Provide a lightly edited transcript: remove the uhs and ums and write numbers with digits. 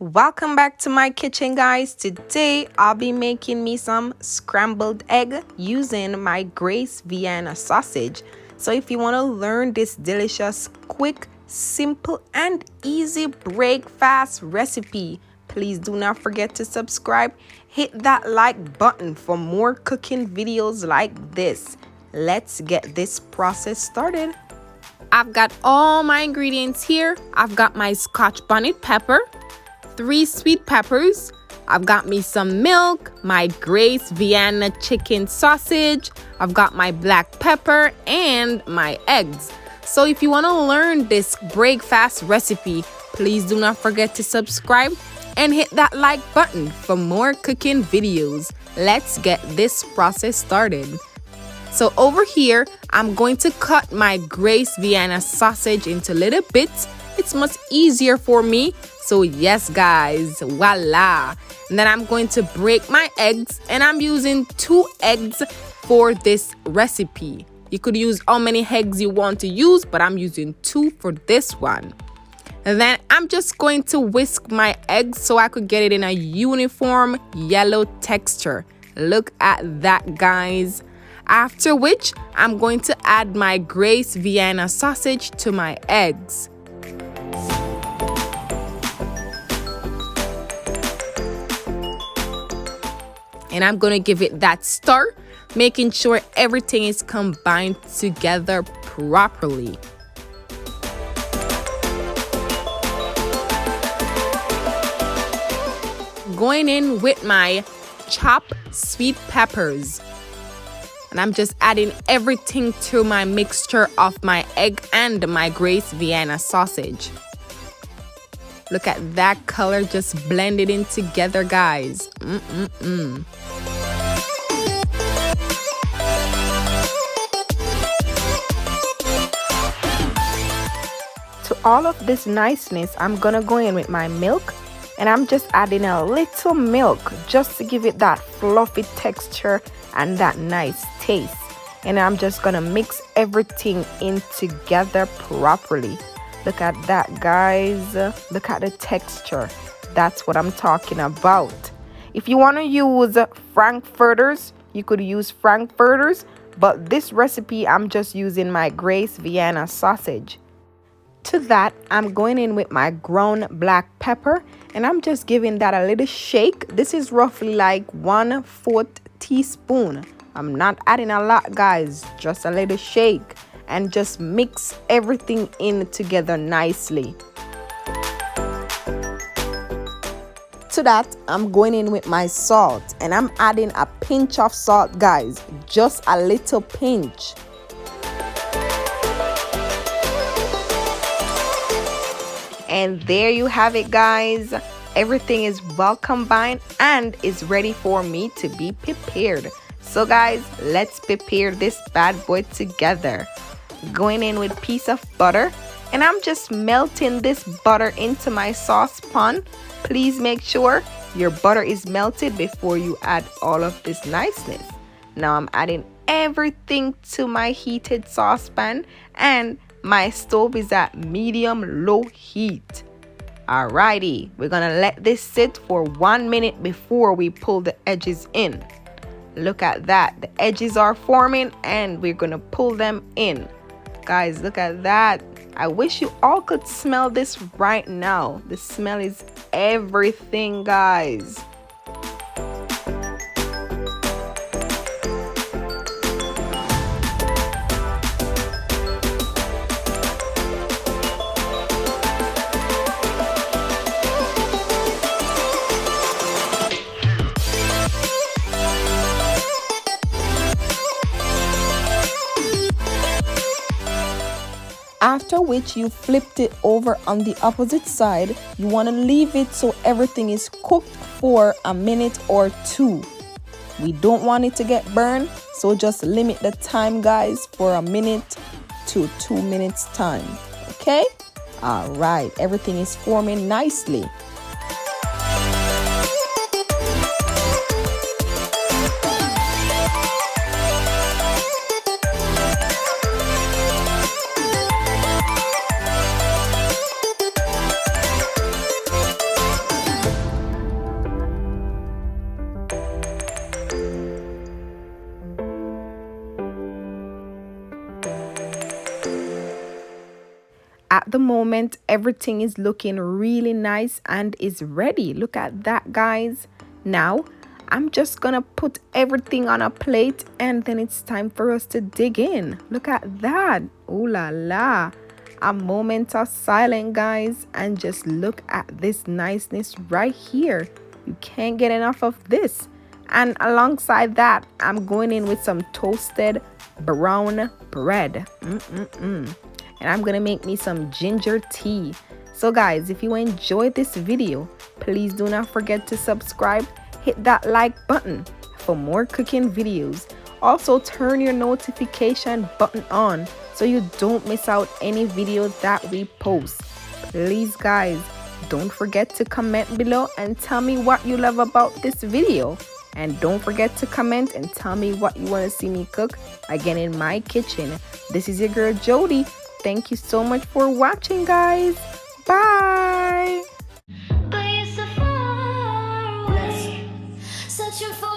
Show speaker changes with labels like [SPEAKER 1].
[SPEAKER 1] Welcome back to my kitchen, guys. Today I'll be making me some scrambled egg using my Grace Vienna sausage. So if you want to learn this delicious, quick, simple and easy breakfast recipe, please do not forget to subscribe. Hit that like button for more cooking videos like this. Let's get this process started. I've got all my ingredients here. I've got my Scotch bonnet pepper, 3 sweet peppers. I've got me some milk, my Grace Vienna chicken sausage. I've got my black pepper and my eggs. So if you want to learn this breakfast recipe, please do not forget to subscribe and hit that like button for more cooking videos. Let's get this process started. So over here, I'm going to cut my Grace Vienna sausage into little bits. It's much easier for me. So yes, guys, voila. And then I'm going to break my eggs, and I'm using 2 eggs for this recipe. You could use how many eggs you want to use, but I'm using 2 for this one. And then I'm just going to whisk my eggs so I could get it in a uniform yellow texture. Look at that, guys. After which, I'm going to add my Grace Vienna sausage to my eggs. And I'm going to give it that stir, making sure everything is combined together properly. Going in with my chopped sweet peppers. And I'm just adding everything to my mixture of my egg and my Grace Vienna sausage. Look at that color just blended in together, guys. To all of this niceness, I'm gonna go in with my milk, and I'm just adding a little milk just to give it that fluffy texture and that nice taste. And I'm just gonna mix everything in together properly. Look at that, guys. Look at the texture. That's what I'm talking about. If you want to use frankfurters, you could use frankfurters, but this recipe I'm just using my Grace Vienna sausage. To that, I'm going in with my ground black pepper, and I'm just giving that a little shake. This is roughly like 1/4 teaspoon. I'm not adding a lot, guys, just a little shake, and just mix everything in together nicely. To that, I'm going in with my salt, and I'm adding a pinch of salt, guys, just a little pinch. And there you have it, guys. Everything is well combined and is ready for me to be prepared. So guys, let's prepare this bad boy together. Going in with a piece of butter, and I'm just melting this butter into my saucepan. Please make sure your butter is melted before you add all of this niceness. Now I'm adding everything to my heated saucepan, and my stove is at medium-low heat. Alrighty, we're gonna let this sit for 1 minute before we pull the edges in. Look at that, the edges are forming, and we're gonna pull them in. Guys, look at that. I wish you all could smell this right now. The smell is everything, guys. After which you flipped it over on the opposite side. You want to leave it so everything is cooked for a minute or 2. We don't want it to get burned, so just limit the time, guys, for a minute to 2 minutes time. Okay? All right, everything is forming nicely. at the moment, everything is looking really nice and is ready. Look at that, guys. Now, I'm just gonna put everything on a plate and then it's time for us to dig in. Look at that. Ooh la la. A moment of silence, guys, and just look at this niceness right here. You can't get enough of this. And alongside that, I'm going in with some toasted brown bread. And I'm gonna make me some ginger tea. So guys, if you enjoyed this video, please do not forget to subscribe, hit that like button for more cooking videos. Also turn your notification button on so you don't miss out any videos that we post. Please guys, don't forget to comment below and tell me what you love about this video. And don't forget to comment and tell me what you want to see me cook again in my kitchen. This is your girl Jody. Thank you so much for watching, guys. Bye.
[SPEAKER 2] But you're so far away, searching for